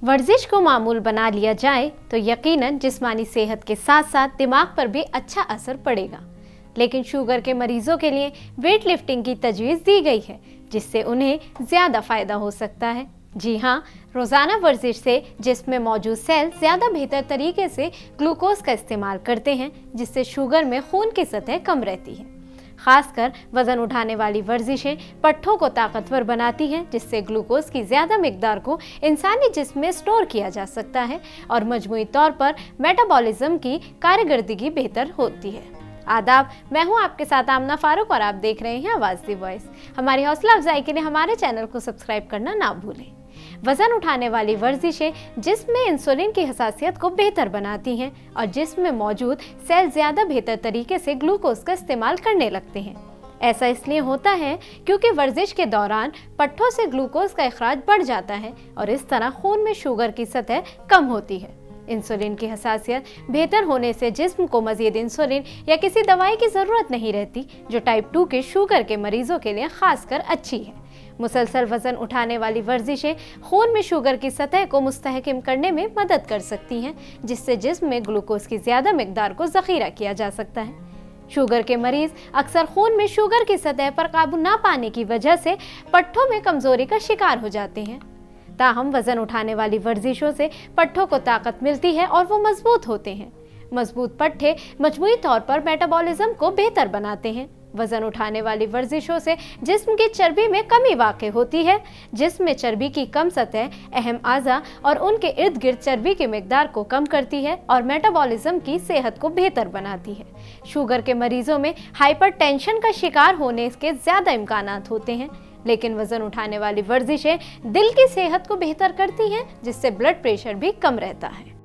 वर्जिश को मामूल बना लिया जाए तो यकीनन जिस्मानी सेहत के साथ साथ दिमाग पर भी अच्छा असर पड़ेगा। लेकिन शुगर के मरीजों के लिए वेट लिफ्टिंग की तजवीज़ दी गई है, जिससे उन्हें ज़्यादा फ़ायदा हो सकता है। जी हाँ, रोज़ाना वर्जिश से जिस्म में मौजूद सेल ज़्यादा बेहतर तरीके से ग्लूकोज का इस्तेमाल करते हैं, जिससे शुगर में खून की सतह कम रहती है। खासकर वजन उठाने वाली वर्जिशें पट्ठों को ताकतवर बनाती हैं, जिससे ग्लूकोज की ज़्यादा मिकदार को इंसानी जिस्म में स्टोर किया जा सकता है और मजमूई तौर पर मेटाबॉलिज्म की कारकर्दगी बेहतर होती है। आदाब, मैं हूं आपके साथ आमना फारूक और आप देख रहे हैं आवाज़ दी वॉइस। हमारी हौसला अफजाई के लिए हमारे चैनल को सब्सक्राइब करना ना भूलें। वजन उठाने वाली वर्जिशें जिस्म में इंसुलिन की हसासियत को बेहतर बनाती हैं और जिस्म में मौजूद सेल ज़्यादा बेहतर तरीके से ग्लूकोज का इस्तेमाल करने लगते हैं। ऐसा इसलिए होता है क्योंकि वर्जिश के दौरान पट्ठों से ग्लूकोज का इखराज बढ़ जाता है और इस तरह खून में शुगर की सतह कम होती है। इंसुलिन की हसासियत बेहतर होने से जिस्म को मज़ीद इंसुलिन या किसी दवाई की ज़रूरत नहीं रहती, जो टाइप 2 के शुगर के मरीजों के लिए खासकर अच्छी है। मुसलसल वजन उठाने वाली वर्जिशें खून में शुगर की सतह को मुस्तहकम करने में मदद कर सकती हैं, जिससे जिस्म में ग्लूकोज की ज़्यादा मिकदार को ज़ख़ीरा किया जा सकता है। शुगर के मरीज अक्सर खून में शुगर की सतह पर काबू ना पाने की वजह से पट्ठों में कमज़ोरी का शिकार हो जाते हैं। ताहम वजन उठाने वाली वर्जिशों से पट्ठों को ताकत मिलती है और वो मजबूत होते हैं। मजबूत पट्ठे मजमूई तौर पर मेटाबॉलिज्म को बेहतर बनाते हैं। वजन उठाने वाली वर्जिशों से जिस्म की चर्बी में कमी वाक़ होती है। जिस्म में चर्बी की कम सतह अहम आज़ा और उनके इर्द गिर्द चर्बी की मिकदार को कम करती है और मेटाबॉलिज्म की सेहत को बेहतर बनाती है। शुगर के मरीजों में हाइपरटेंशन का शिकार होने के ज़्यादा इम्कानात होते हैं, लेकिन वजन उठाने वाली वर्जिशें दिल की सेहत को बेहतर करती हैं, जिससे ब्लड प्रेशर भी कम रहता है।